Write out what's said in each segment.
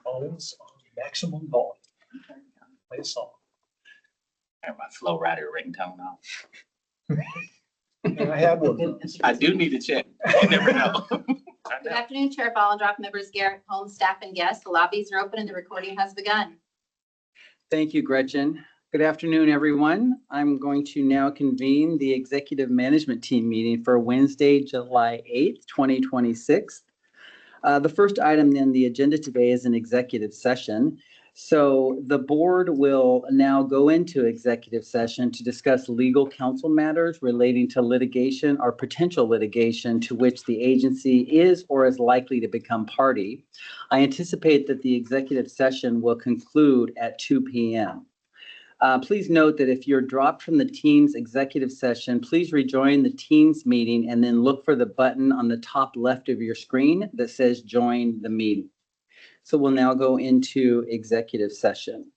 phones on maximum volume. Play a song. I have my Flow Rider ringtone now. And I have one of those. I do need to check. You never know. I Good know. afternoon, Chair Ballendorf, members Garrett, Holmes, staff, and guests. The lobbies are open and the recording has begun. Thank you, Gretchen. Good afternoon, everyone. I'm going to now convene the Executive Management Team meeting for Wednesday, July 8th, 2026. The first item on the agenda today is an executive session. So the board will now go into executive session to discuss legal counsel matters relating to litigation or potential litigation to which the agency is or is likely to become party. I anticipate that the executive session will conclude at 2 p.m. Please note that if you're dropped from the Teams executive session, please rejoin the Teams meeting and then look for the button on the top left of your screen that says join the meeting. So we'll now go into executive session.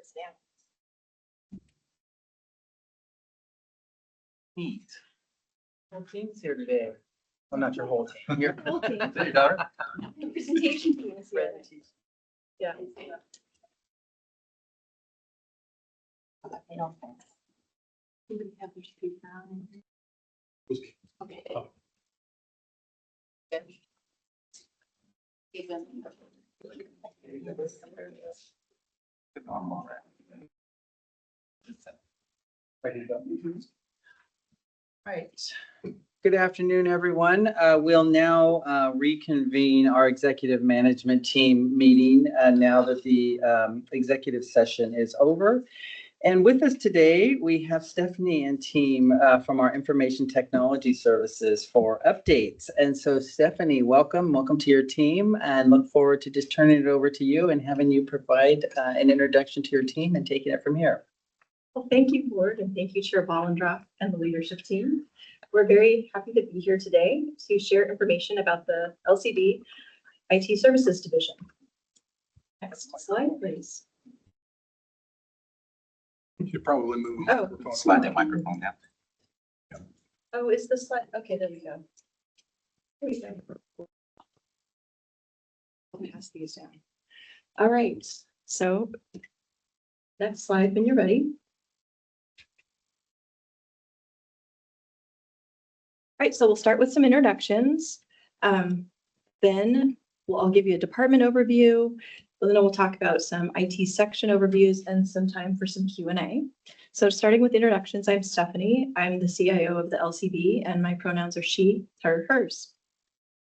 this down. Neat. Whole team's here today. Well, not your whole team. Your Whole team. Is that your daughter? Presentation team is here. Yeah. They don't think. Somebody have their speaker on. Okay. Oh. Good. Even. Normal. Ready to go? Right. Good afternoon, everyone. We'll now reconvene our executive management team meeting now that the executive session is over. And with us today, we have Stephanie and team from our Information Technology Services for updates. And so Stephanie, welcome to your team, and look forward to just turning it over to you and having you provide an introduction to your team and taking it from here. Well, thank you, Board, and thank you, Chair Bollendroff and the leadership team. We're very happy to be here today to share information about the LCB IT Services Division. Next slide, please. You should probably move. Oh. the microphone. Slide that microphone down. Oh, is the slide? Okay, there we go. There we go. I'll pass these down. All right, so next slide when you're ready. All right, so we'll start with some introductions. Then I'll give you a department overview. Then we'll talk about some IT section overviews and some time for some Q&A. So starting with introductions, I'm Stephanie. I'm the CIO of the LCB, and my pronouns are she, her, hers.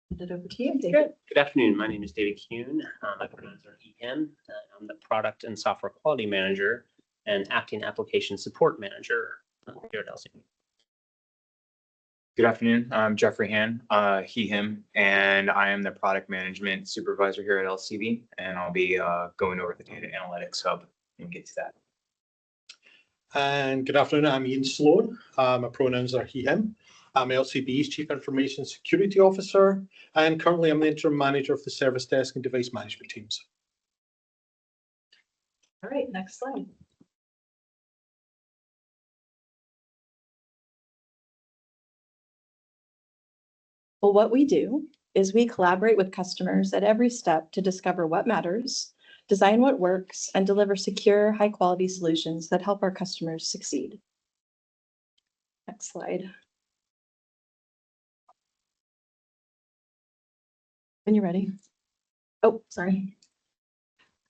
Hand it over to you, David. Good afternoon. My name is David Kuhn. My pronouns are he, him. I'm the Product and Software Quality Manager and Acting Application Support Manager here at LCB. Good afternoon. I'm Jeffrey Han, he, him, and I am the product management supervisor here at LCB, and I'll be going over the data analytics hub when we get to that. And good afternoon, I'm Ian Sloan. My pronouns are he, him. I'm LCB's Chief Information Security Officer, and currently I'm the interim manager of the service desk and device management teams. All right, next slide. Well, what we do is we collaborate with customers at every step to discover what matters, design what works, and deliver secure, high-quality solutions that help our customers succeed. Next slide. When you're ready. Oh, sorry.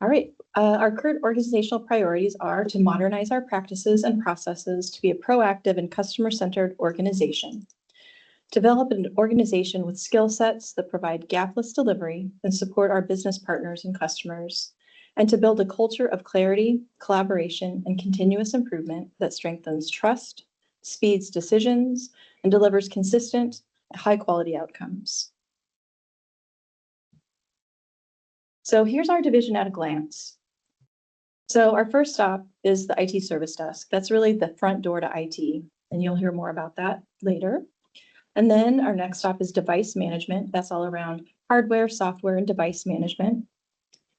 All right. Our current organizational priorities are to modernize our practices and processes to be a proactive and customer-centered organization. Develop an organization with skill sets that provide gapless delivery and support our business partners and customers, and to build a culture of clarity, collaboration, and continuous improvement that strengthens trust, speeds decisions, and delivers consistent, high-quality outcomes. So here's our division at a glance. So our first stop is the IT service desk. That's really the front door to IT, and you'll hear more about that later. And then our next stop is device management. That's all around hardware, software, and device management.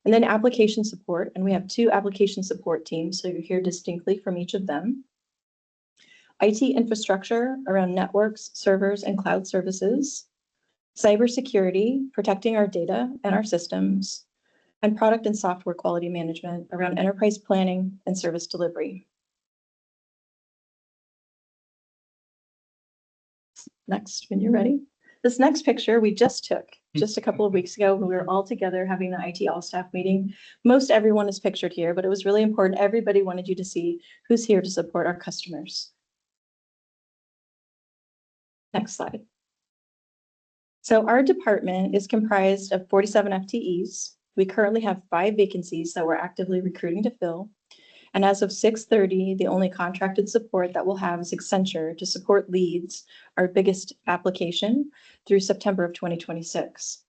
And then application support. And we have 2 application support teams, so you hear distinctly from each of them. IT infrastructure around networks, servers, and cloud services. Cybersecurity, protecting our data and our systems. And product and software quality management around enterprise planning and service delivery. Next, when you're ready. This next picture we just took just a couple of weeks ago when we were all together having the IT all-staff meeting. Most everyone is pictured here, but it was really important. Everybody wanted you to see who's here to support our customers. Next slide. So our department is comprised of 47 FTEs. We currently have 5 vacancies that we're actively recruiting to fill. And as of 6:30, the only contracted support that we'll have is Accenture to support Leads, our biggest application, through September of 2026.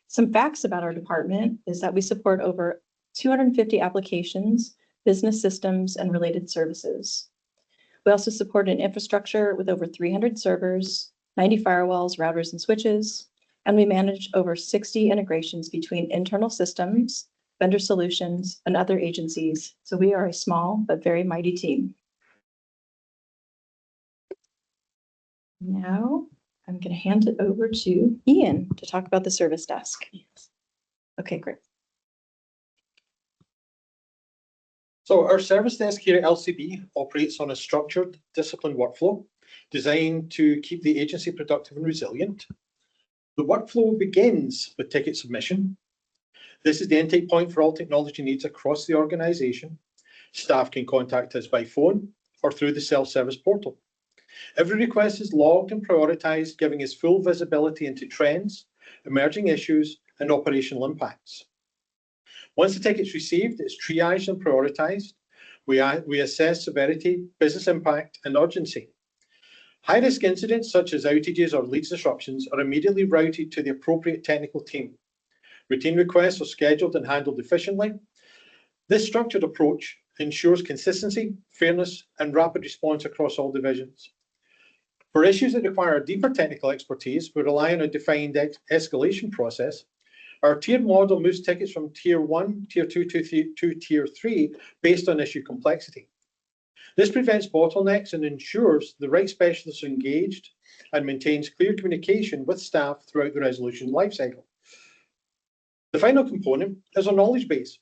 Some facts about our department is that we support over 250 applications, business systems, and related services. We also support an infrastructure with over 300 servers, 90 firewalls, routers, and switches, and we manage over 60 integrations between internal systems, vendor solutions, and other agencies. So we are a small but very mighty team. Now I'm going to hand it over to Ian to talk about the service desk. Okay, great. So our service desk here at LCB operates on a structured, disciplined workflow designed to keep the agency productive and resilient. The workflow begins with ticket submission. This is the intake point for all technology needs across the organization. Staff can contact us by phone or through the self-service portal. Every request is logged and prioritized, giving us full visibility into trends, emerging issues, and operational impacts. Once the ticket's received, it's triaged and prioritized. We assess severity, business impact, and urgency. High-risk incidents such as outages or leads disruptions are immediately routed to the appropriate technical team. Routine requests are scheduled and handled efficiently. This structured approach ensures consistency, fairness, and rapid response across all divisions. For issues that require deeper technical expertise, we rely on a defined escalation process. Our tiered model moves tickets from Tier 1, Tier 2 to Tier 3 based on issue complexity. This prevents bottlenecks and ensures the right specialists are engaged and maintains clear communication with staff throughout the resolution lifecycle. The final component is our knowledge base.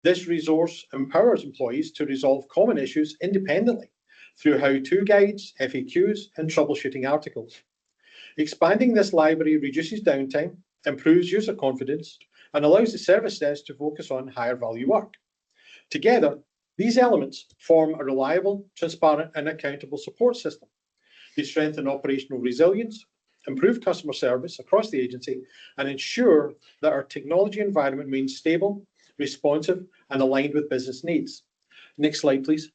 This resource empowers employees to resolve common issues independently through how-to guides, FAQs, and troubleshooting articles. Expanding this library reduces downtime, improves user confidence, and allows the service desk to focus on higher value work. Together, these elements form a reliable, transparent, and accountable support system. They strengthen operational resilience, improve customer service across the agency, and ensure that our technology environment remains stable, responsive, and aligned with business needs. Next slide, please.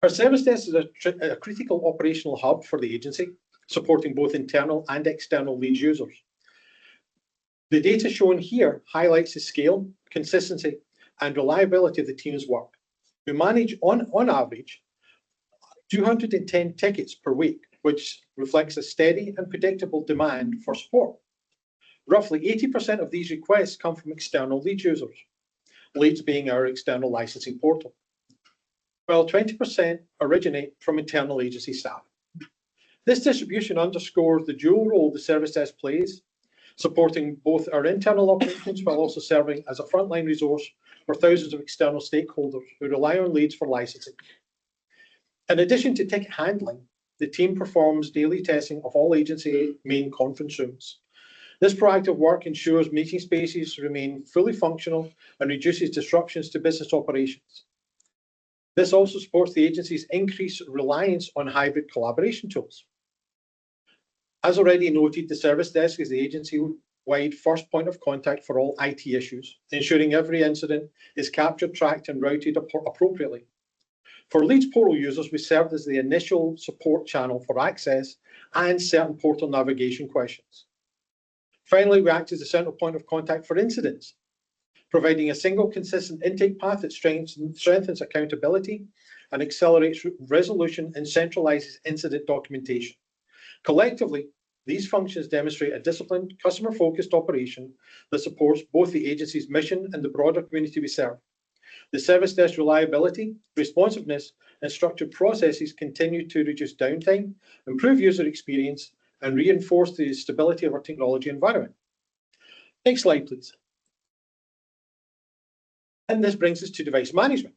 Our service desk is a critical operational hub for the agency, supporting both internal and external lead users. The data shown here highlights the scale, consistency, and reliability of the team's work. We manage, on average, 210 tickets per week, which reflects a steady and predictable demand for support. Roughly 80% of these requests come from external lead users, leads being our external licensing portal, while 20% originate from internal agency staff. This distribution underscores the dual role the service desk plays, supporting both our internal operations while also serving as a frontline resource for thousands of external stakeholders who rely on leads for licensing. In addition to ticket handling, the team performs daily testing of all agency main conference rooms. This proactive work ensures meeting spaces remain fully functional and reduces disruptions to business operations. This also supports the agency's increased reliance on hybrid collaboration tools. As already noted, the service desk is the agency-wide first point of contact for all IT issues, ensuring every incident is captured, tracked, and routed appropriately. For Leads portal users, we serve as the initial support channel for access and certain portal navigation questions. Finally, we act as the central point of contact for incidents, providing a single consistent intake path that strengthens accountability and accelerates resolution and centralizes incident documentation. Collectively, these functions demonstrate a disciplined, customer-focused operation that supports both the agency's mission and the broader community we serve. The service desk reliability, responsiveness, and structured processes continue to reduce downtime, improve user experience, and reinforce the stability of our technology environment. Next slide, please. And this brings us to device management.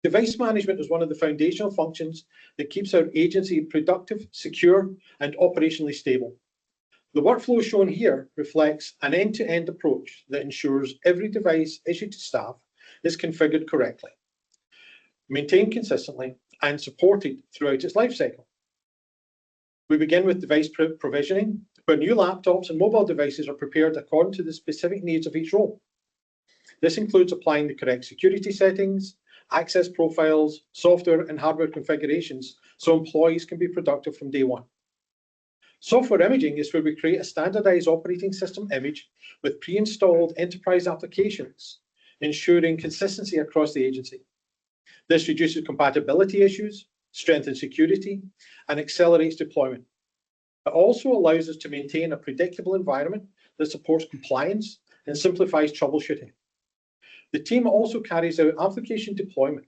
Device management is one of the foundational functions that keeps our agency productive, secure, and operationally stable. The workflow shown here reflects an end-to-end approach that ensures every device issued to staff is configured correctly, maintained consistently, and supported throughout its lifecycle. We begin with device provisioning, where new laptops and mobile devices are prepared according to the specific needs of each role. This includes applying the correct security settings, access profiles, software and hardware configurations so employees can be productive from day one. Software imaging is where we create a standardized operating system image with pre-installed enterprise applications, ensuring consistency across the agency. This reduces compatibility issues, strengthens security, and accelerates deployment. It also allows us to maintain a predictable environment that supports compliance and simplifies troubleshooting. The team also carries out application deployment.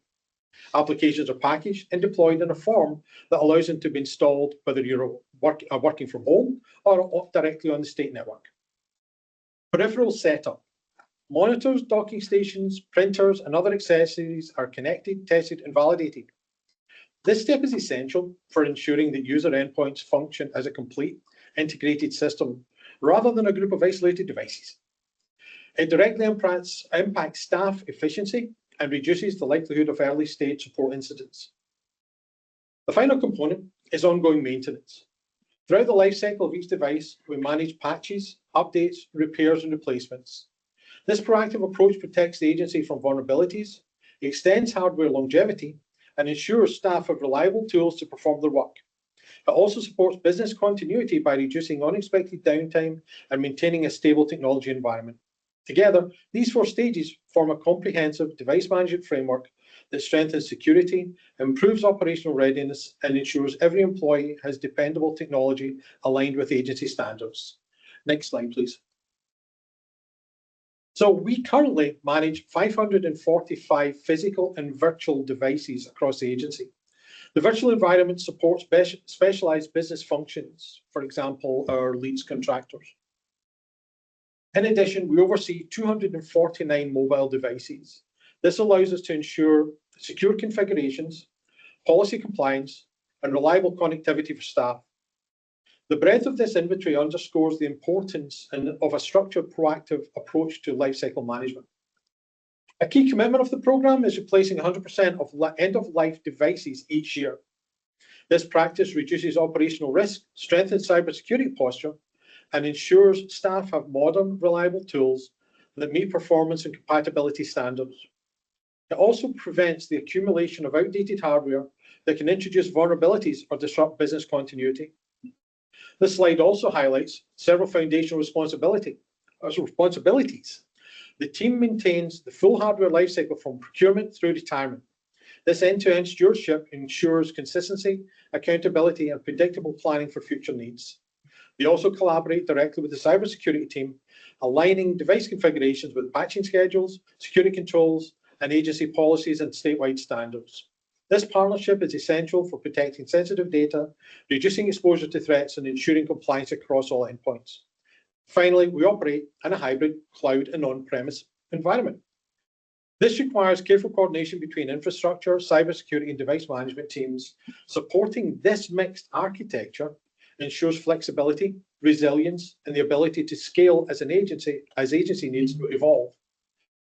Applications are packaged and deployed in a form that allows them to be installed whether you're working from home or directly on the state network. Peripheral setup. Monitors, docking stations, printers, and other accessories are connected, tested, and validated. This step is essential for ensuring that user endpoints function as a complete, integrated system rather than a group of isolated devices. It directly impacts staff efficiency and reduces the likelihood of early stage support incidents. The final component is ongoing maintenance. Throughout the life cycle of each device, we manage patches, updates, repairs, and replacements. This proactive approach protects the agency from vulnerabilities, extends hardware longevity, and ensures staff have reliable tools to perform their work. It also supports business continuity by reducing unexpected downtime and maintaining a stable technology environment. Together, these 4 stages form a comprehensive device management framework that strengthens security, improves operational readiness, and ensures every employee has dependable technology aligned with agency standards. Next slide, please. So we currently manage 545 physical and virtual devices across the agency. The virtual environment supports specialized business functions, for example, our leads contractors. In addition, we oversee 249 mobile devices. This allows us to ensure secure configurations, policy compliance, and reliable connectivity for staff. The breadth of this inventory underscores the importance of a structured, proactive approach to lifecycle management. A key commitment of the program is replacing 100% of end-of-life devices each year. This practice reduces operational risk, strengthens cybersecurity posture, and ensures staff have modern, reliable tools that meet performance and compatibility standards. It also prevents the accumulation of outdated hardware that can introduce vulnerabilities or disrupt business continuity. This slide also highlights several foundational responsibilities. The team maintains the full hardware lifecycle from procurement through retirement. This end-to-end stewardship ensures consistency, accountability, and predictable planning for future needs. They also collaborate directly with the cybersecurity team, aligning device configurations with patching schedules, security controls, and agency policies and statewide standards. This partnership is essential for protecting sensitive data, reducing exposure to threats, and ensuring compliance across all endpoints. Finally, we operate in a hybrid cloud and on-premise environment. This requires careful coordination between infrastructure, cybersecurity, and device management teams. Supporting this mixed architecture ensures flexibility, resilience, and the ability to scale as agency needs to evolve.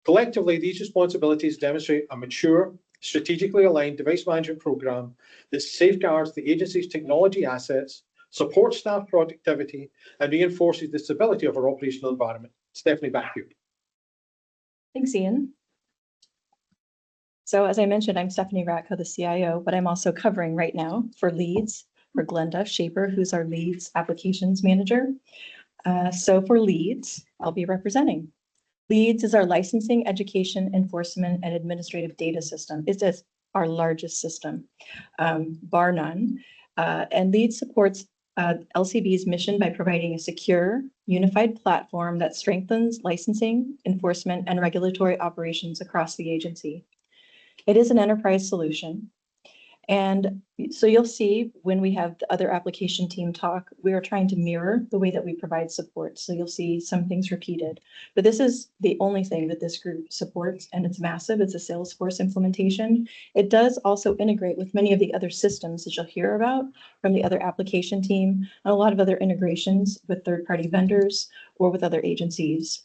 Collectively, these responsibilities demonstrate a mature, strategically aligned device management program that safeguards the agency's technology assets, supports staff productivity, and reinforces the stability of our operational environment. Stephanie, back to you. Thanks, Ian. So as I mentioned, I'm Stephanie Ratko, the CIO, but I'm also covering right now for leads for Glenda Shaper, who's our leads applications manager. So for leads, I'll be representing. Leads is our licensing, education, enforcement, and administrative data system. It's our largest system, bar none. And Leads supports LCB's mission by providing a secure, unified platform that strengthens licensing, enforcement, and regulatory operations across the agency. It is an enterprise solution. And so you'll see when we have the other application team talk, we are trying to mirror the way that we provide support. So you'll see some things repeated, but this is the only thing that this group supports, and it's massive. It's a Salesforce implementation. It does also integrate with many of the other systems that you'll hear about from the other application team, and a lot of other integrations with third-party vendors or with other agencies.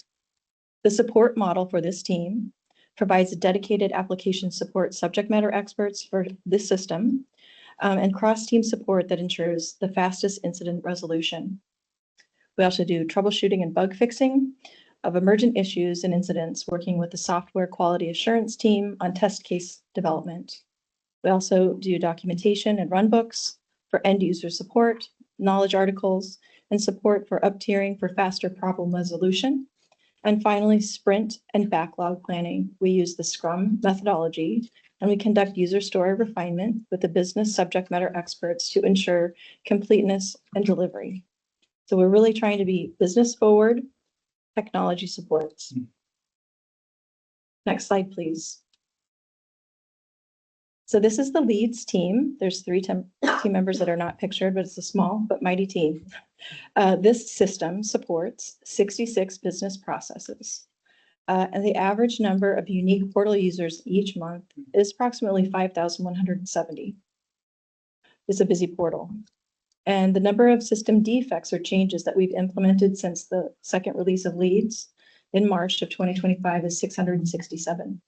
The support model for this team provides dedicated application support subject matter experts for this system and cross-team support that ensures the fastest incident resolution. We also do troubleshooting and bug fixing of emergent issues and incidents, working with the software quality assurance team on test case development. We also do documentation and runbooks for end user support, knowledge articles, and support for up-tiering for faster problem resolution. And finally, sprint and backlog planning. We use the Scrum methodology and we conduct user story refinement with the business subject matter experts to ensure completeness and delivery. So we're really trying to be business forward, technology supports. Next slide, please. So this is the leads team. There's three team members that are not pictured, but it's a small but mighty team. This system supports 66 business processes. And the average number of unique portal users each month is approximately 5,170. It's a busy portal. And the number of system defects or changes that we've implemented since the second release of leads in March of 2025 is 667.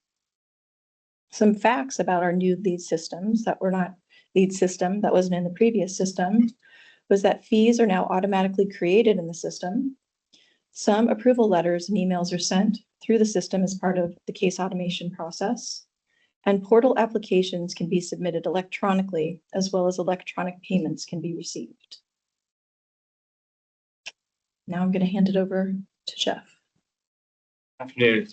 Some facts about our new lead systems that were not lead system that wasn't in the previous system was that fees are now automatically created in the system. Some approval letters and emails are sent through the system as part of the case automation process. And portal applications can be submitted electronically as well as electronic payments can be received. Now I'm going to hand it over to Jeff. Afternoon.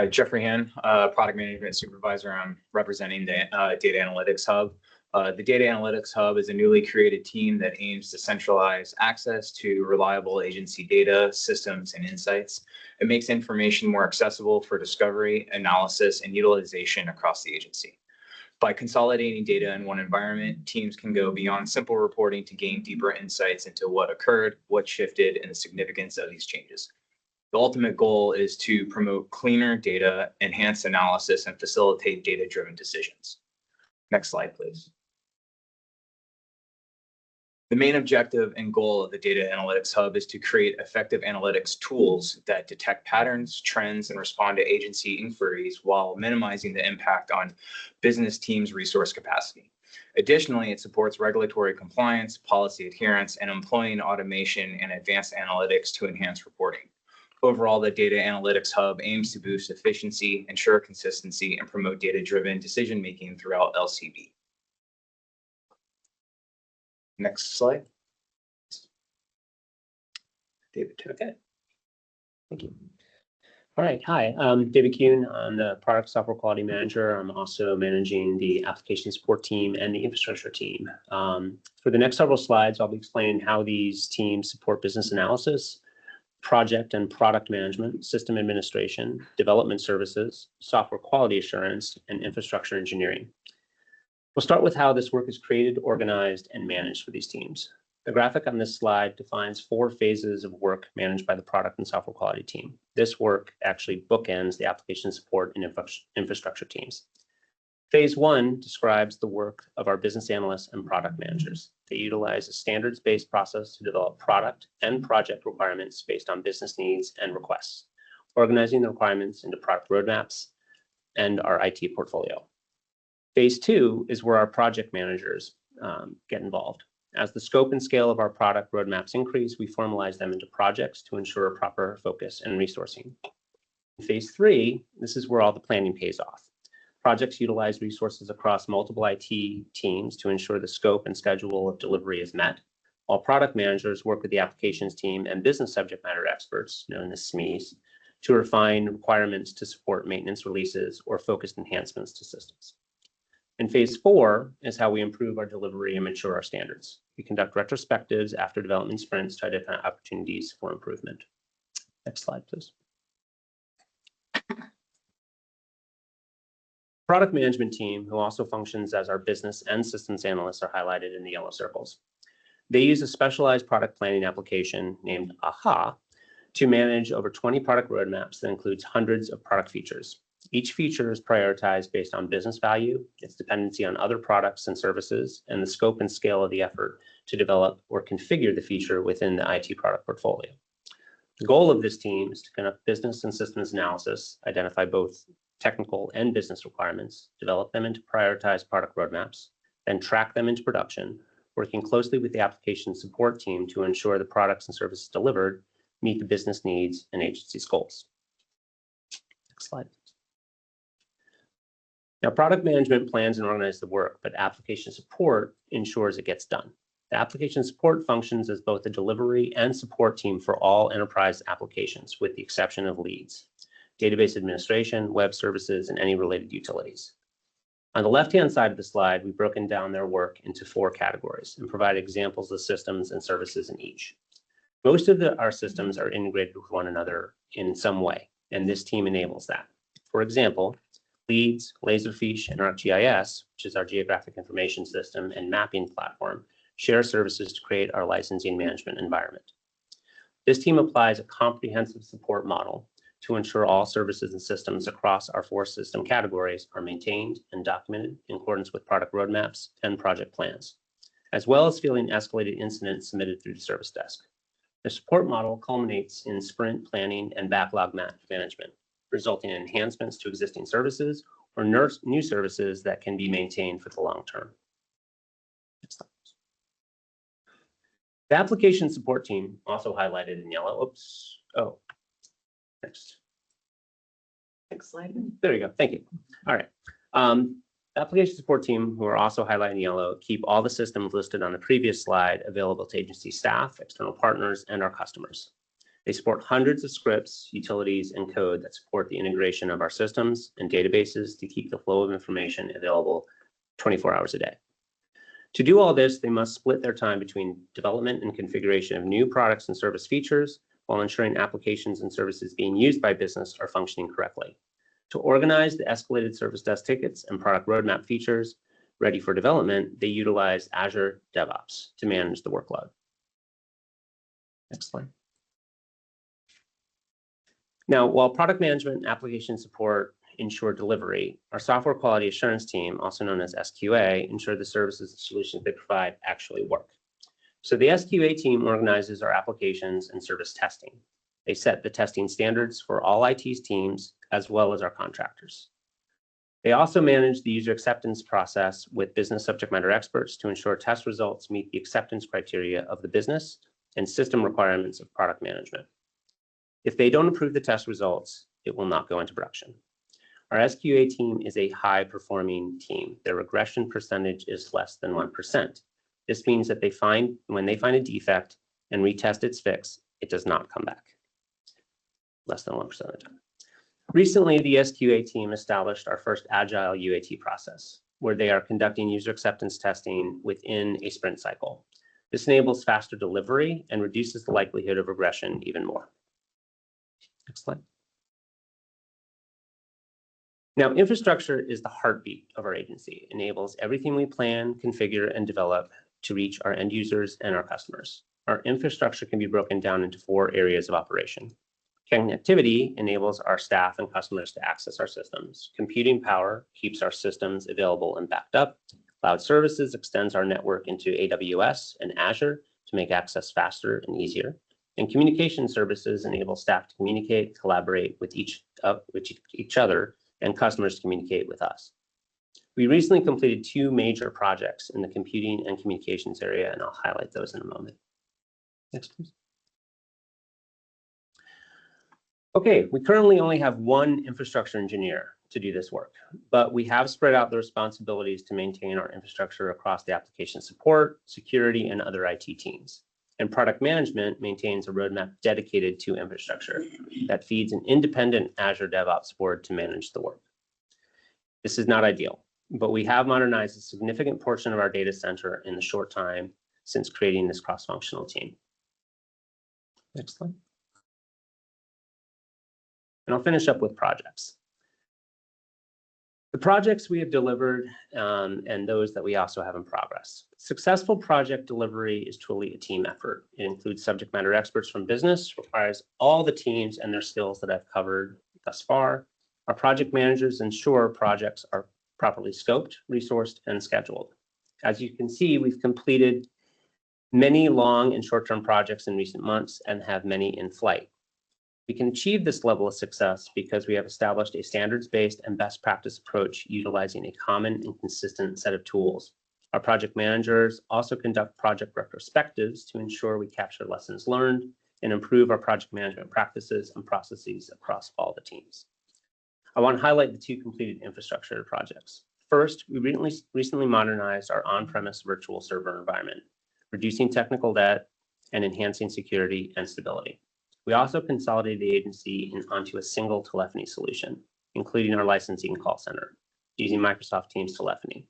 Jeffrey Han, Product Management Supervisor. I'm representing the Data Analytics Hub. The Data Analytics Hub is a newly created team that aims to centralize access to reliable agency data, systems, and insights. It makes information more accessible for discovery, analysis, and utilization across the agency. By consolidating data in one environment, teams can go beyond simple reporting to gain deeper insights into what occurred, what shifted, and the significance of these changes. The ultimate goal is to promote cleaner data, enhance analysis, and facilitate data-driven decisions. Next slide, please. The main objective and goal of the Data Analytics Hub is to create effective analytics tools that detect patterns, trends, and respond to agency inquiries while minimizing the impact on business teams' resource capacity. Additionally, it supports regulatory compliance, policy adherence, and employing automation and advanced analytics to enhance reporting. Overall, the Data Analytics Hub aims to boost efficiency, ensure consistency, and promote data-driven decision-making throughout LCB. Next slide. David. Okay. Thank you. All right. Hi, I'm David Kuhn. I'm the Product Software Quality Manager. I'm also managing the application support team and the infrastructure team. For the next several slides, I'll be explaining how these teams support business analysis, project and product management, system administration, development services, software quality assurance, and infrastructure engineering. We'll start with how this work is created, organized, and managed for these teams. The graphic on this slide defines 4 phases of work managed by the product and software quality team. This work actually bookends the application support and infrastructure teams. Phase 1 describes the work of our business analysts and product managers. They utilize a standards-based process to develop product and project requirements based on business needs and requests, organizing the requirements into product roadmaps and our IT portfolio. Phase 2 is where our project managers get involved. As the scope and scale of our product roadmaps increase, we formalize them into projects to ensure proper focus and resourcing. In phase 3, this is where all the planning pays off. Projects utilize resources across multiple IT teams to ensure the scope and schedule of delivery is met, while product managers work with the applications team and business subject matter experts, known as SMEs, to refine requirements to support maintenance releases or focused enhancements to systems. In phase 4 is how we improve our delivery and mature our standards. We conduct retrospectives after development sprints to identify opportunities for improvement. Next slide, please. Product management team, who also functions as our business and systems analysts, are highlighted in the yellow circles. They use a specialized product planning application named AHA to manage over 20 product roadmaps that includes hundreds of product features. Each feature is prioritized based on business value, its dependency on other products and services, and the scope and scale of the effort to develop or configure the feature within the IT product portfolio. The goal of this team is to conduct business and systems analysis, identify both technical and business requirements, develop them into prioritized product roadmaps, then track them into production, working closely with the application support team to ensure the products and services delivered meet the business needs and agency's goals. Next slide. Now, product management plans and organizes the work, but application support ensures it gets done. The application support functions as both a delivery and support team for all enterprise applications, with the exception of leads, database administration, web services, and any related utilities. On the left-hand side of the slide, we've broken down their work into 4 categories and provided examples of systems and services in each. Most of our systems are integrated with one another in some way, and this team enables that. For example, Leads, Laserfiche, and ArcGIS, which is our geographic information system and mapping platform, share services to create our licensing management environment. This team applies a comprehensive support model to ensure all services and systems across our 4 system categories are maintained and documented in accordance with product roadmaps and project plans, as well as fielding escalated incidents submitted through the service desk. The support model culminates in sprint planning and backlog management, resulting in enhancements to existing services or new services that can be maintained for the long term. Next slide. The application support team, also highlighted in yellow. Next slide. There you go. Thank you. All right. The application support team, who are also highlighted in yellow, keep all the systems listed on the previous slide available to agency staff, external partners, and our customers. They support hundreds of scripts, utilities, and code that support the integration of our systems and databases to keep the flow of information available 24 hours a day. To do all this, they must split their time between development and configuration of new products and service features while ensuring applications and services being used by business are functioning correctly. To organize the escalated service desk tickets and product roadmap features ready for development, they utilize Azure DevOps to manage the workload. Next slide. Now, while product management and application support ensure delivery, our software quality assurance team, also known as SQA, ensure the services and solutions they provide actually work. So the SQA team organizes our applications and service testing. They set the testing standards for all IT teams as well as our contractors. They also manage the user acceptance process with business subject matter experts to ensure test results meet the acceptance criteria of the business and system requirements of product management. If they don't approve the test results, it will not go into production. Our SQA team is a high-performing team. Their regression percentage is less than 1%. This means that when they find a defect and retest its fix, it does not come back. Less than 1% of the time. Recently, the SQA team established our first agile UAT process, where they are conducting user acceptance testing within a sprint cycle. This enables faster delivery and reduces the likelihood of regression even more. Next slide. Now, infrastructure is the heartbeat of our agency. It enables everything we plan, configure, and develop to reach our end users and our customers. Our infrastructure can be broken down into 4 areas of operation. Connectivity enables our staff and customers to access our systems. Computing power keeps our systems available and backed up. Cloud services extends our network into AWS and Azure to make access faster and easier. And communication services enable staff to communicate, collaborate with each other, and customers to communicate with us. We recently completed 2 major projects in the computing and communications area, and I'll highlight those in a moment. Next, please. Okay, we currently only have 1 infrastructure engineer to do this work, but we have spread out the responsibilities to maintain our infrastructure across the application support, security, and other IT teams. And product management maintains a roadmap dedicated to infrastructure that feeds an independent Azure DevOps board to manage the work. This is not ideal, but we have modernized a significant portion of our data center in the short time since creating this cross-functional team. Next slide. And I'll finish up with projects. The projects we have delivered and those that we also have in progress. Successful project delivery is truly a team effort. It includes subject matter experts from business, requires all the teams and their skills that I've covered thus far. Our project managers ensure projects are properly scoped, resourced, and scheduled. As you can see, we've completed many long and short-term projects in recent months and have many in flight. We can achieve this level of success because we have established a standards-based and best practice approach utilizing a common and consistent set of tools. Our project managers also conduct project retrospectives to ensure we capture lessons learned and improve our project management practices and processes across all the teams. I want to highlight the 2 completed infrastructure projects. First, we recently modernized our on-premise virtual server environment. reducing technical debt, and enhancing security and stability. We also consolidated the agency onto a single telephony solution, including our licensing call center, using Microsoft Teams telephony.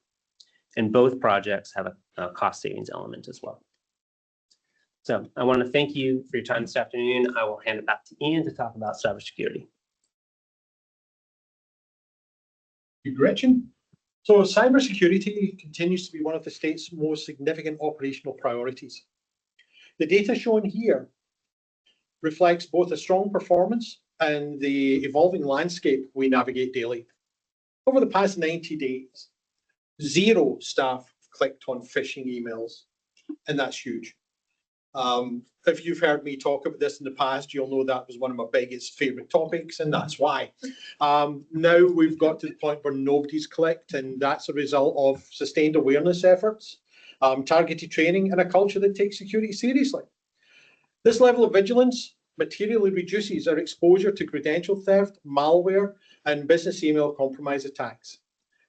And both projects have a cost savings element as well. So I want to thank you for your time this afternoon. I will hand it back to Ian to talk about cybersecurity. Gretchen. So cybersecurity continues to be one of the state's most significant operational priorities. The data shown here reflects both a strong performance and the evolving landscape we navigate daily. Over the past 90 days, 0 staff clicked on phishing emails, and that's huge. If you've heard me talk about this in the past, you'll know that was one of my biggest favorite topics, and that's why. Now we've got to the point where nobody's clicked, and that's a result of sustained awareness efforts, targeted training, and a culture that takes security seriously. This level of vigilance materially reduces our exposure to credential theft, malware, and business email compromise attacks.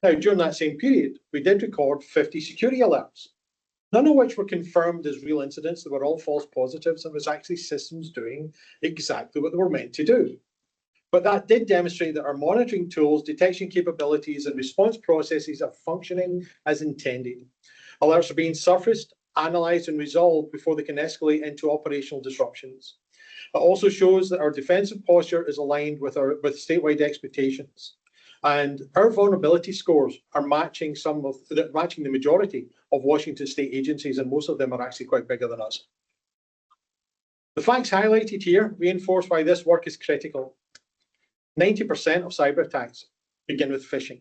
Now, during that same period, we did record 50 security alerts, none of which were confirmed as real incidents. They were all false positives, and was actually systems doing exactly what they were meant to do. But that did demonstrate that our monitoring tools, detection capabilities, and response processes are functioning as intended. Alerts are being surfaced, analysed, and resolved before they can escalate into operational disruptions. It also shows that our defensive posture is aligned with statewide expectations. And our vulnerability scores are matching the majority of Washington state agencies, and most of them are actually quite bigger than us. The facts highlighted here reinforce why this work is critical. 90% of cyber attacks begin with phishing,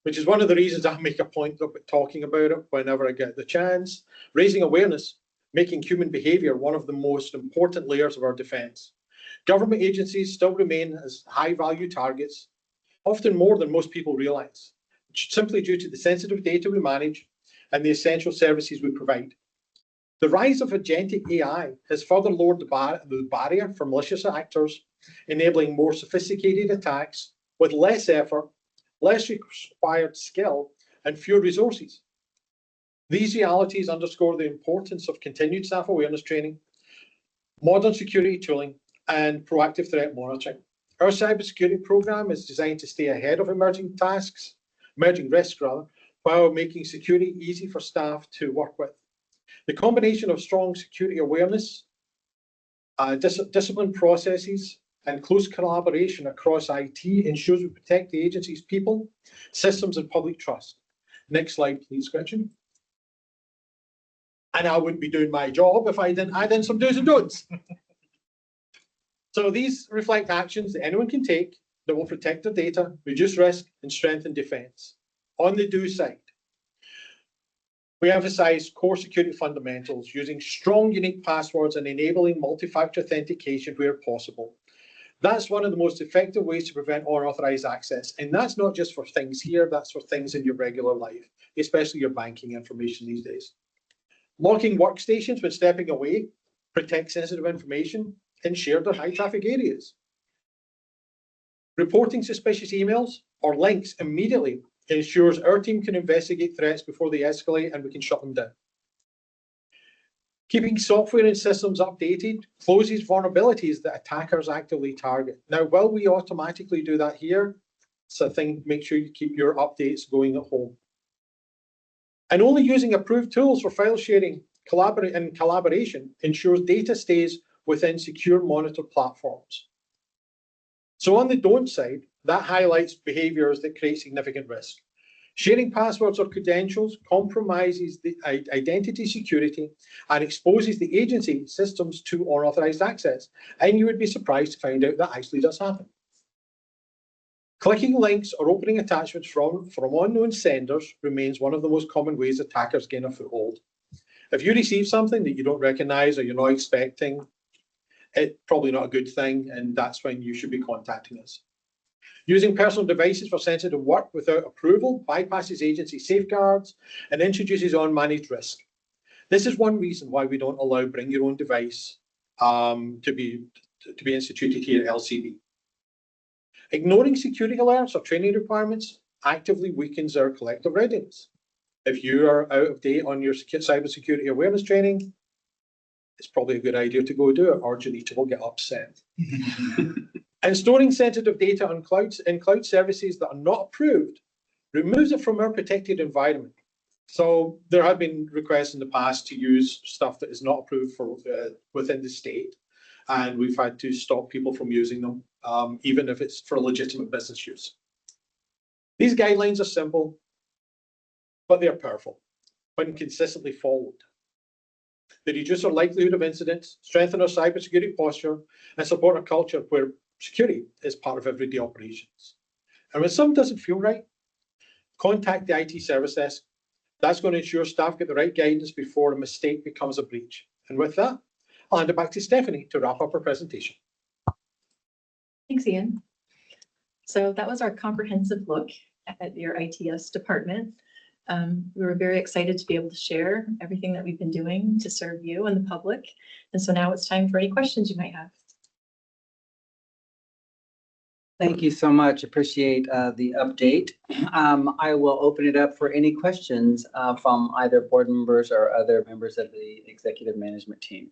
which is one of the reasons I make a point of talking about it whenever I get the chance, raising awareness, making human behavior one of the most important layers of our defense. Government agencies still remain as high-value targets, often more than most people realize, simply due to the sensitive data we manage and the essential services we provide. The rise of agentic AI has further lowered the barrier for malicious actors, enabling more sophisticated attacks with less effort, less required skill, and fewer resources. These realities underscore the importance of continued staff awareness training, modern security tooling, and proactive threat monitoring. Our cybersecurity program is designed to stay ahead of emerging risks, while making security easy for staff to work with. The combination of strong security awareness, disciplined processes, and close collaboration across IT ensures we protect the agency's people, systems, and public trust. Next slide, please, Gretchen. And I wouldn't be doing my job if I didn't add in some do's and don'ts. So these reflect actions that anyone can take that will protect their data, reduce risk, and strengthen defense. On the do side, we emphasize core security fundamentals, using strong, unique passwords and enabling multi-factor authentication where possible. That's one of the most effective ways to prevent unauthorized access. And that's not just for things here, that's for things in your regular life, especially your banking information these days. Locking workstations when stepping away protects sensitive information in shared or high traffic areas. Reporting suspicious emails or links immediately ensures our team can investigate threats before they escalate and we can shut them down. Keeping software and systems updated closes vulnerabilities that attackers actively target. Now, while we automatically do that here, so make sure you keep your updates going at home. And only using approved tools for file sharing and collaboration ensures data stays within secure monitored platforms. So on the don't side, that highlights behaviors that create significant risk. Sharing passwords or credentials compromises the identity security and exposes the agency systems to unauthorized access. And you would be surprised to find out that actually does happen. Clicking links or opening attachments from unknown senders remains one of the most common ways attackers gain a foothold. If you receive something that you don't recognize or you're not expecting, it's probably not a good thing, and that's when you should be contacting us. Using personal devices for sensitive work without approval bypasses agency safeguards and introduces unmanaged risk. This is one reason why we don't allow bring your own device to be instituted here at LCB. Ignoring security alerts or training requirements actively weakens our collective readiness. If you are out of date on your cybersecurity awareness training, it's probably a good idea to go do it, or Janita will get upset. And storing sensitive data on clouds in cloud services that are not approved removes it from our protected environment. So there have been requests in the past to use stuff that is not approved for within the state, and we've had to stop people from using them, even if it's for legitimate business use. These guidelines are simple, but they are powerful when consistently followed. They reduce our likelihood of incidents, strengthen our cybersecurity posture, and support a culture where security is part of everyday operations. And when something doesn't feel right, contact the IT service desk. That's going to ensure staff get the right guidance before a mistake becomes a breach. And with that, I'll hand it back to Stephanie to wrap up our presentation. Thanks, Ian. So that was our comprehensive look at your ITS department. We were very excited to be able to share everything that we've been doing to serve you and the public. And so now it's time for any questions you might have. Thank you so much. Appreciate the update. I will open it up for any questions from either board members or other members of the executive management team.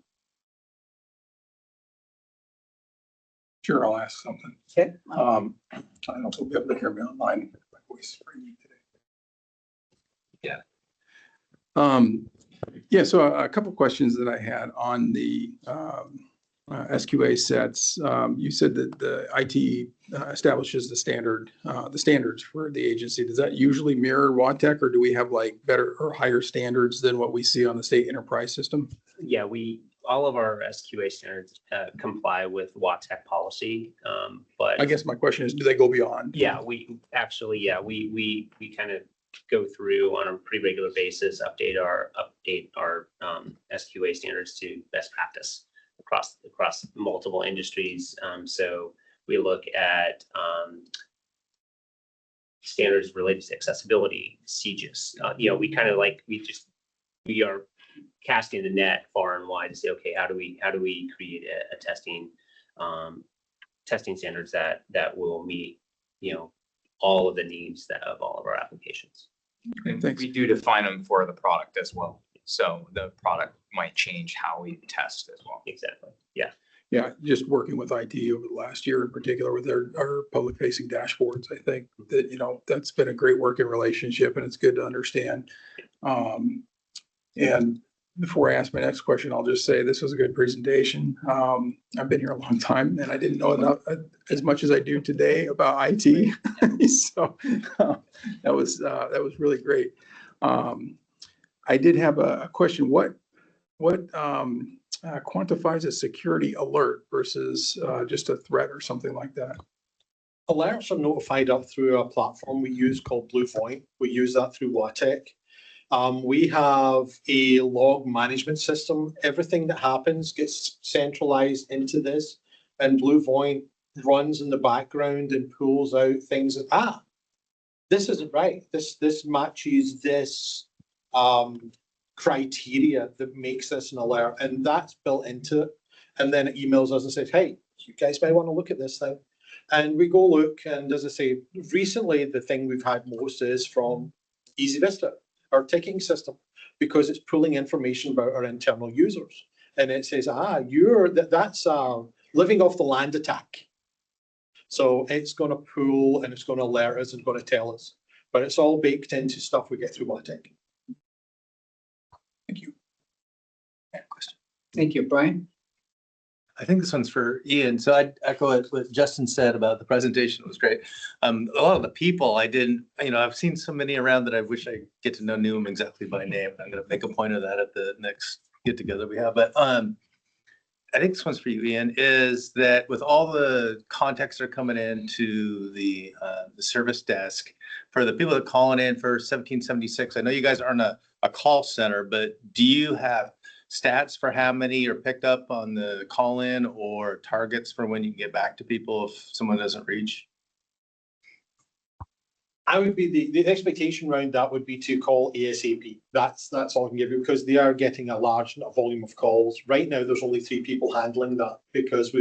Sure, I'll ask something. Okay. I don't know if we'll be able to hear me online. My voice is ringing today. Yeah. So a couple of questions that I had on the SQA sets. You said that the IT establishes the standards for the agency. Does that usually mirror WATEC, or do we have like better or higher standards than what we see on the state enterprise system? Yeah, all of our SQA standards comply with WATEC policy, but I guess my question is, do they go beyond? yeah, we kind of go through on a pretty regular basis, update our SQA standards to best practice across multiple industries. So we look at standards related to accessibility, CGIS. We are casting the net far and wide to say, okay, how do we create a testing standards that will meet all of the needs of all of our applications. And Thanks. we do define them for the product as well. So the product might change how we test as well. Exactly. Yeah. Yeah, just working with IT over the last year in particular with our public facing dashboards, I think that, that's been a great working relationship and it's good to understand. And before I ask my next question, I'll just say this was a good presentation. I've been here a long time and I didn't know enough as much as I do today about IT. So that was really great. I did have a question. What quantifies a security alert versus just a threat or something like that? Alerts are notified up through a platform we use called BlueVoint. We use that through WATEC. We have a log management system. Everything that happens gets centralized into this, and BlueVoint runs in the background and pulls out things that, this isn't right. This matches this criteria that makes this an alert, and that's built into it. And then it emails us and says, hey, you guys might want to look at this thing. And we go look, and as I say, recently the thing we've had most is from EasyVista, our ticketing system, because it's pulling information about our internal users. And it says, that's living off the land attack. So it's going to pull and it's going to alert us and going to tell us. But it's all baked into stuff we get through WATEC. Thank you. Thank you, Brian. I think this one's for Ian. So I'd echo what Justin said about the presentation. It was great. A lot of the people I didn't, I've seen so many around that I wish I get to knew them exactly by name. I'm going to make a point of that at the next get together we have. But I think this one's for you, Ian, is that with all the contacts that are coming into the service desk, for the people that are calling in for 1776, I know you guys aren't a call center, but do you have stats for how many are picked up on the call in or targets for when you can get back to people if someone doesn't reach? I would be the expectation around that would be to call ASAP. That's all I can give you, because they are getting a large volume of calls. Right now, there's only 3 people handling that because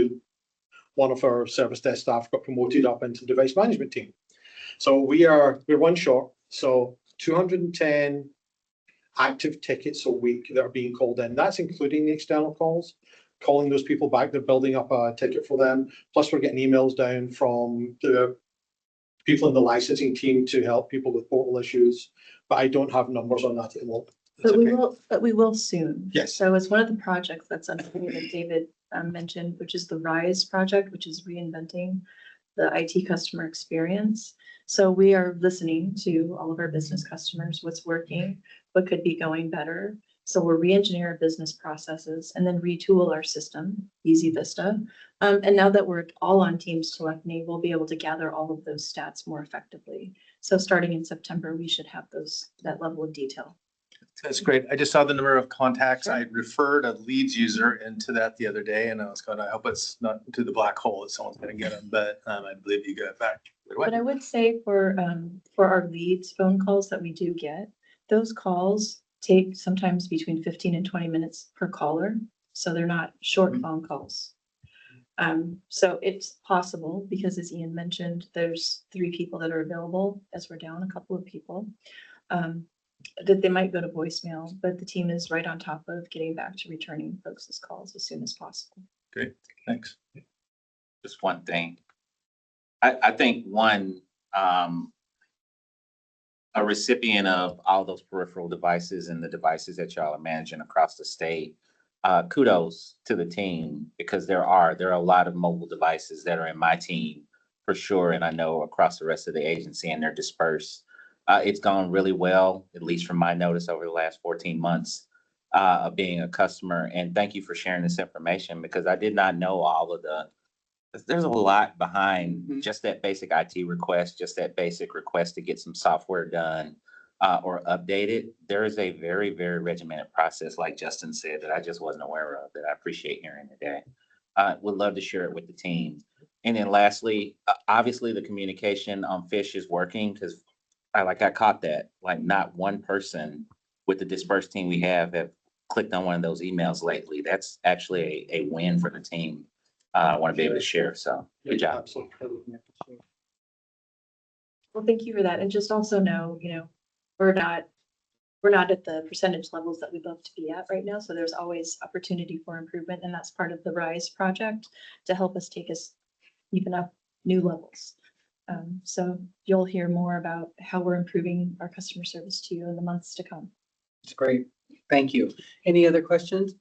one of our service desk staff got promoted up into the device management team. So we're one short. So 210 active tickets a week that are being called in. That's including the external calls, calling those people back. They're building up a ticket for them. Plus, we're getting emails down from the people in the licensing team to help people with portal issues. But I don't have numbers on that at the moment. But we will soon. Yes. So it's one of the projects that's underway that David mentioned, which is the RISE project, which is reinventing the IT customer experience. So we are listening to all of our business customers, what's working, what could be going better. So we'll re-engineer our business processes and then retool our system, Easy Vista. And now that we're all on Teams telephony, we'll be able to gather all of those stats more effectively. So starting in September, we should have that level of detail. That's great. I just saw the number of contacts. Sure. I referred a leads user into that the other day, and I was going, I hope it's not into the black hole that someone's going to get them, but I believe you got back right away. But I would say for our leads phone calls that we do get, those calls take sometimes between 15 and 20 minutes per caller. So they're not short phone calls. So it's possible because as Ian mentioned, there's 3 people that are available as we're down a couple of people. That they might go to voicemail, but the team is right on top of getting back to returning folks' calls as soon as possible. Great, thanks. Just one thing. I think a recipient of all those peripheral devices and the devices that y'all are managing across the state, kudos to the team because there are a lot of mobile devices that are in my team for sure. And I know across the rest of the agency and they're dispersed. It's gone really well, at least from my notice over the last 14 months of being a customer. And thank you for sharing this information because I did not know all of there's a lot behind just that basic IT request, just that basic request to get some software done or updated. There is a very, very regimented process, like Justin said, that I just wasn't aware of that I appreciate hearing today. Would love to share it with the team. And then lastly, obviously the communication on Fish is working because I caught that, like not one person with the dispersed team we have clicked on one of those emails lately. That's actually a win for the team. I want to be able to share. So good job. Absolutely. Well, thank you for that. And just also know, we're not at the percentage levels that we'd love to be at right now. So there's always opportunity for improvement. And that's part of the RISE project to help us take us even up new levels. So you'll hear more about how we're improving our customer service to you in the months to come. It's great. Thank you. Any other questions?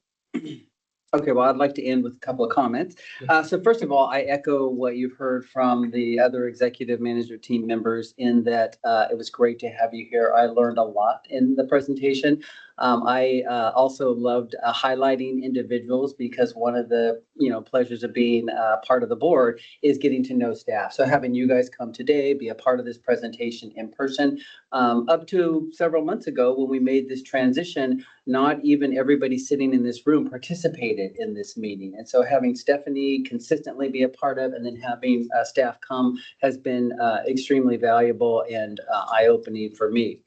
Okay, well, I'd like to end with a couple of comments. So first of all, I echo what you've heard from the other executive management team members in that it was great to have you here. I learned a lot in the presentation. I also loved highlighting individuals because one of the pleasures of being part of the board is getting to know staff. So having you guys come today, be a part of this presentation in person, up to several months ago when we made this transition, not even everybody sitting in this room participated in this meeting. And so having Stephanie consistently be a part of and then having staff come has been extremely valuable and eye-opening for me.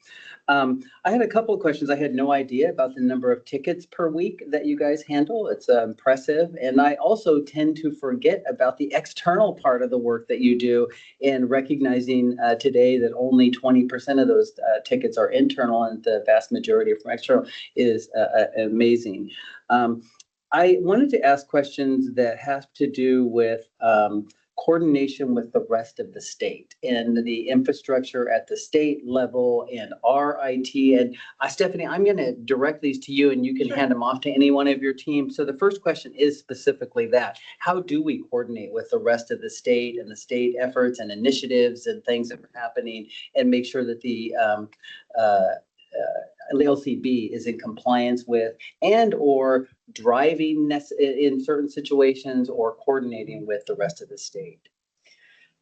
I had a couple of questions. I had no idea about the number of tickets per week that you guys handle. It's impressive. And I also tend to forget about the external part of the work that you do in recognizing today that only 20% of those tickets are internal and the vast majority are from external is amazing. I wanted to ask questions that have to do with coordination with the rest of the state and the infrastructure at the state level and our IT. And Stephanie, I'm going to direct these to you and you can hand them off to any one of your team. So the first question is specifically that. How do we coordinate with the rest of the state and the state efforts and initiatives and things that are happening and make sure that the LCB is in compliance with and or driving in certain situations or coordinating with the rest of the state?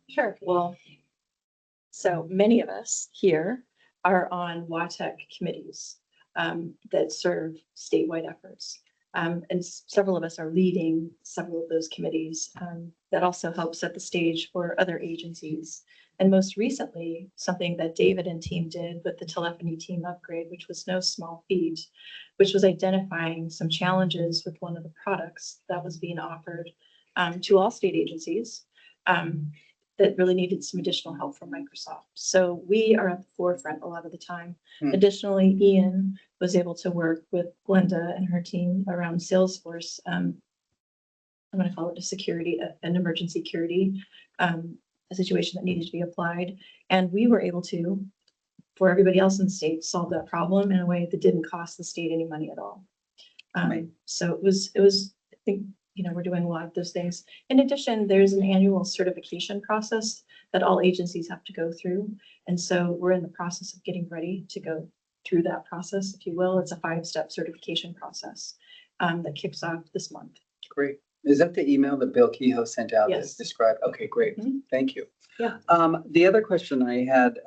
Sure. Well, so many of us here are on WATEC committees that serve statewide efforts. And several of us are leading several of those committees that also help set the stage for other agencies. And most recently, something that David and team did with the telephony team upgrade, which was no small feat, which was identifying some challenges with one of the products that was being offered to all state agencies. that really needed some additional help from Microsoft. So we are at the forefront a lot of the time. Hmm. Additionally, Ian was able to work with Glenda and her team around Salesforce. I'm going to call it a security, an emergency security, a situation that needed to be applied. And we were able to, for everybody else in the state, solve that problem in a way that didn't cost the state any money at all. Right. So it was, I think, we're doing a lot of those things. In addition, there's an annual certification process that all agencies have to go through. And so we're in the process of getting ready to go through that process, if you will. It's a 5-step certification process that kicks off this month. Great. Is that the email that Bill Kehoe sent out that Yes. described? Okay, great. Mhm. Thank you. Yeah. The other question I had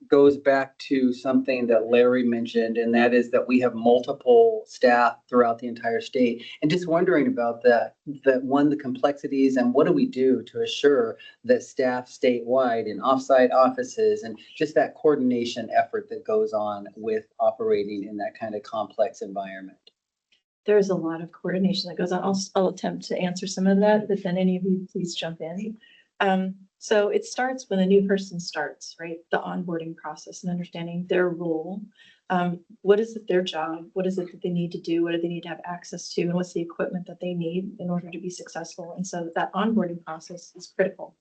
goes back to something that Larry mentioned, and that is that we have multiple staff throughout the entire state. And just wondering about that, the complexities and what do we do to assure that staff statewide in offsite offices and just that coordination effort that goes on with operating in that kind of complex environment? There's a lot of coordination that goes on. I'll attempt to answer some of that, but then any of you please jump in. So it starts when a new person starts, right? The onboarding process and understanding their role. What is it their job? What is it that they need to do? What do they need to have access to? And what's the equipment that they need in order to be successful? And so that onboarding process is critical.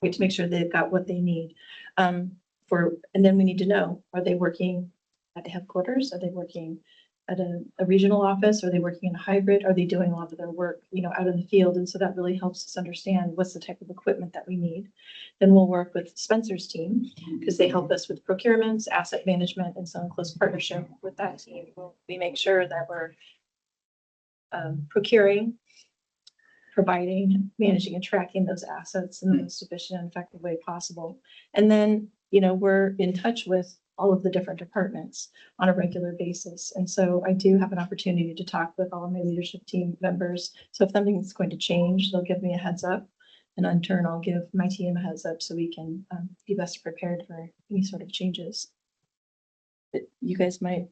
We have to make sure they've got what they need. And then we need to know, are they working at the headquarters? Are they working at a regional office? Are they working in a hybrid? Are they doing a lot of their work, out in the field? And so that really helps us understand what's the type of equipment that we need. Then we'll work with Spencer's team because they help us with procurements, asset management, and so in close partnership with that team, we make sure that we're procuring, providing, managing, and tracking those assets in the most efficient and effective way possible. And then, we're in touch with all of the different departments on a regular basis. And so I do have an opportunity to talk with all of my leadership team members. So if something's going to change, they'll give me a heads up. And in turn, I'll give my team a heads up so we can be best prepared for any sort of changes. But you guys might.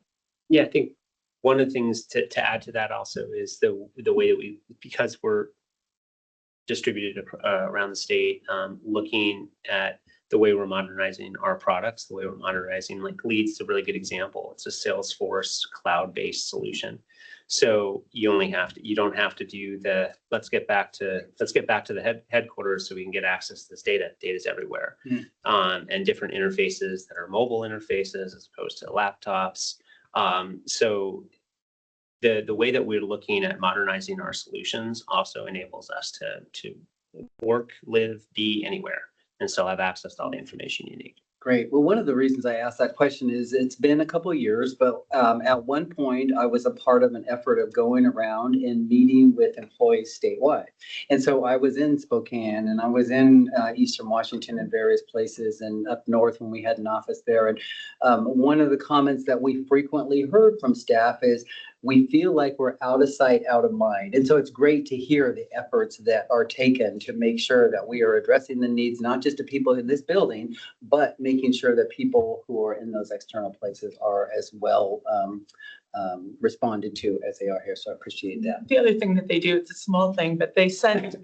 Yeah, I think one of the things to add to that also is the way that because we're distributed around the state, looking at the way we're modernizing our products, the way we're modernizing, like Lead's a really good example. It's a Salesforce cloud-based solution. So you don't have to do let's get back to the headquarters so we can get access to this data. Data's everywhere. And different interfaces that are mobile interfaces as opposed to laptops. So the way that we're looking at modernizing our solutions also enables us to work, live, be anywhere, and still have access to all the information you need. Great. Well, one of the reasons I asked that question is it's been a couple of years, but at one point I was a part of an effort of going around and meeting with employees statewide. And so I was in Spokane and I was in Eastern Washington and various places and up north when we had an office there. And one of the comments that we frequently heard from staff is, we feel like we're out of sight, out of mind. And so it's great to hear the efforts that are taken to make sure that we are addressing the needs, not just of people in this building, but making sure that people who are in those external places are as well responded to as they are here. So I appreciate that. The other thing that they do, it's a small thing, but they send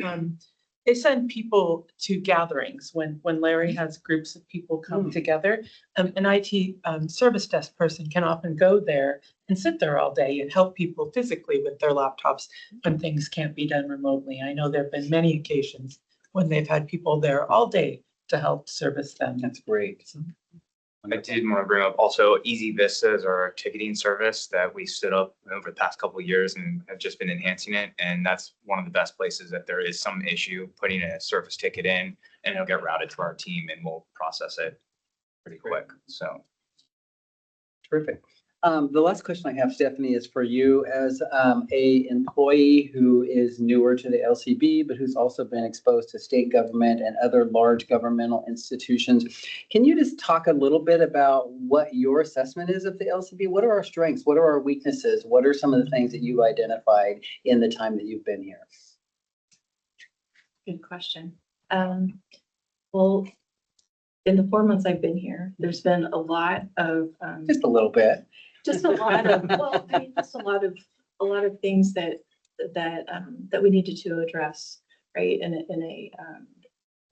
people to gatherings when Larry has groups of people come together. An IT service desk person can often go there and sit there all day and help people physically with their laptops when things can't be done remotely. I know there have been many occasions when they've had people there all day to help service them. That's great. So, I did want to bring up also Easy Vistas, our ticketing service that we stood up over the past couple of years and have just been enhancing it. And that's one of the best places that there is some issue putting a service ticket in, and it'll get routed to our team and we'll process it pretty quick. So Terrific. The last question I have, Stephanie, is for you as a employee who is newer to the LCB, but who's also been exposed to state government and other large governmental institutions. Can you just talk a little bit about what your assessment is of the LCB? What are our strengths? What are our weaknesses? What are some of the things that you've identified in the time that you've been here? Good question. Well, in the 4 months I've been here, there's been a lot of Just a little bit. just a lot of just a lot of things that we needed to address, right? In a I'm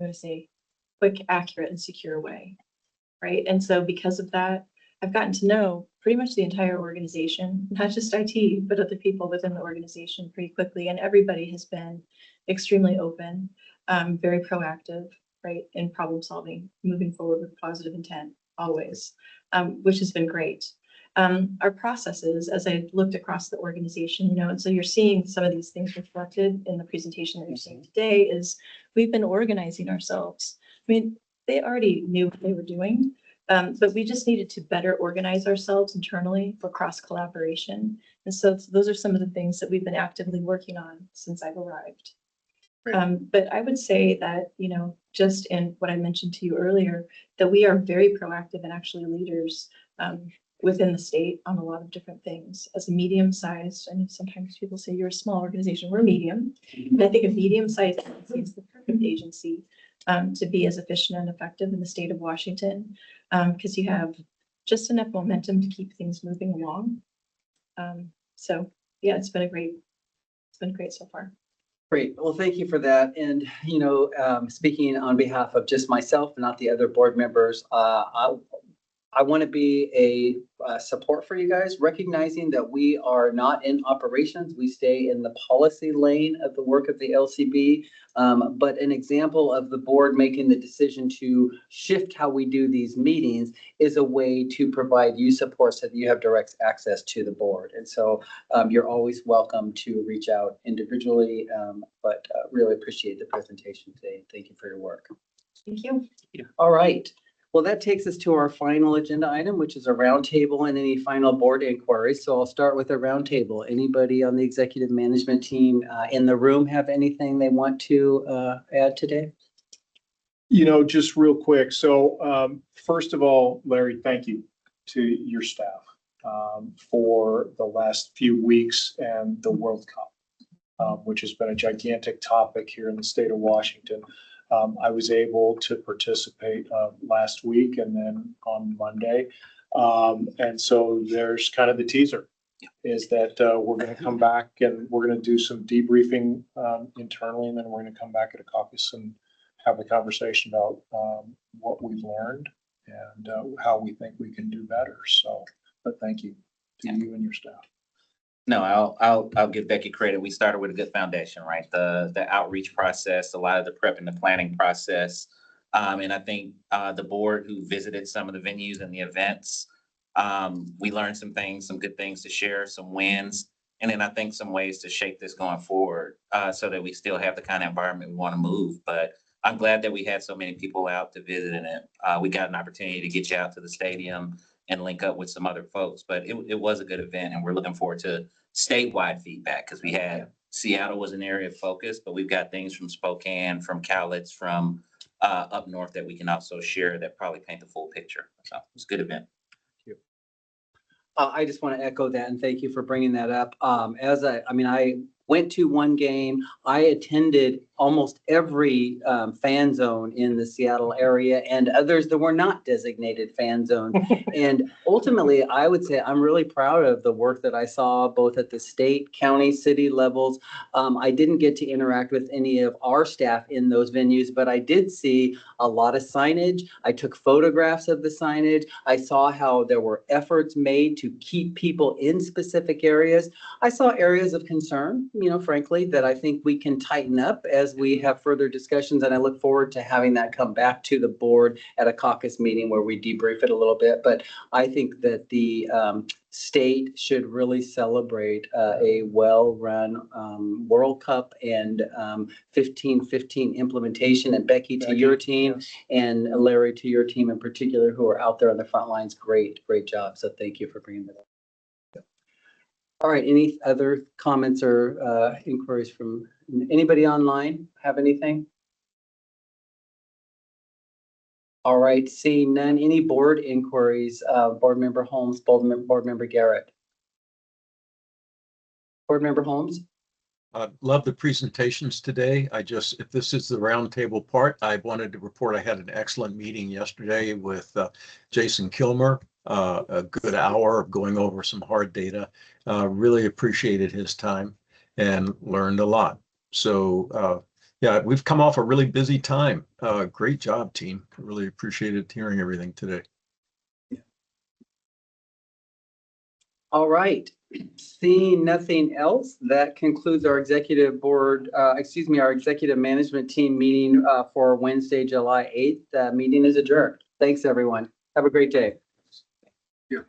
going to say quick, accurate, and secure way, right? And so because of that, I've gotten to know pretty much the entire organization, not just IT, but other people within the organization pretty quickly. And everybody has been extremely open, very proactive, right, in problem solving, moving forward with positive intent always, which has been great. Our processes, as I looked across the organization, you know, and so you're seeing some of these things reflected in the presentation that you're seeing today, is we've been organizing ourselves. I mean, they already knew what they were doing, but we just needed to better organize ourselves internally for cross collaboration. And so those are some of the things that we've been actively working on since I've arrived. But I would say that, you know, just in what I mentioned to you earlier, that we are very proactive and actually leaders within the state on a lot of different things. As a medium-sized, I mean, sometimes people say you're a small organization, we're medium. And I think a medium-sized agency is the perfect agency to be as efficient and effective in the state of Washington, because you have just enough momentum to keep things moving along. So yeah, it's been great so far. Great. Well, thank you for that. And, you know, speaking on behalf of just myself and not the other board members, I want to be a support for you guys, recognizing that we are not in operations. We stay in the policy lane of the work of the LCB. But an example of the board making the decision to shift how we do these meetings is a way to provide you support so that you have direct access to the board. And so you're always welcome to reach out individually, but really appreciate the presentation today. Thank you for your work. Thank you. All right. Well, that takes us to our final agenda item, which is a roundtable and any final board inquiries. So I'll start with a roundtable. Anybody on the executive management team in the room have anything they want to add today? You know, just real quick. So first of all, Larry, thank you to your staff for the last few weeks and the World Cup, which has been a gigantic topic here in the state of Washington. I was able to participate last week and then on Monday. And so there's kind of the teaser is that we're going to come back and we're going to do some debriefing internally, and then we're going to come back at a caucus and have a conversation about what we've learned and how we think we can do better. So, but thank you to you and your staff. No, I'll give Becky credit. We started with a good foundation, right? The outreach process, a lot of the prep and the planning process. And I think the board who visited some of the venues and the events, we learned some things, some good things to share, some wins, and then I think some ways to shape this going forward so that we still have the kind of environment we want to move. But I'm glad that we had so many people out to visit in it. We got an opportunity to get you out to the stadium and link up with some other folks, but it was a good event, and we're looking forward to statewide feedback because we had Seattle was an area of focus, but we've got things from Spokane, from Cowlitz, from up north that we can also share that probably paint the full picture. So it was a good event. I just want to echo that and thank you for bringing that up. I went to one game. I attended almost every fan zone in the Seattle area and others that were not designated fan zones. And ultimately, I would say I'm really proud of the work that I saw both at the state, county, city levels. I didn't get to interact with any of our staff in those venues, but I did see a lot of signage. I took photographs of the signage. I saw how there were efforts made to keep people in specific areas. I saw areas of concern, frankly, that I think we can tighten up as we have further discussions. And I look forward to having that come back to the board at a caucus meeting where we debrief it a little bit. But I think that the state should really celebrate a well-run World Cup and 15-15 implementation. And Becky, to your team, and Larry, to your team in particular, who are out there on the front lines, great job. So thank you for bringing that up. All right, any other comments or inquiries from anybody online? Have anything? All right, seeing none, any board inquiries? Board Member Holmes, Board Member Garrett. Board Member Holmes? Love the presentations today. If this is the roundtable part, I wanted to report I had an excellent meeting yesterday with Jason Kilmer. A good hour of going over some hard data. Really appreciated his time and learned a lot. So Yeah, we've come off a really busy time. Great job, team. Really appreciated hearing everything today. All right. Seeing nothing else, that concludes our executive board, our executive management team meeting for Wednesday, July 8th. The meeting is adjourned. Thanks, everyone. Have a great day. Yeah.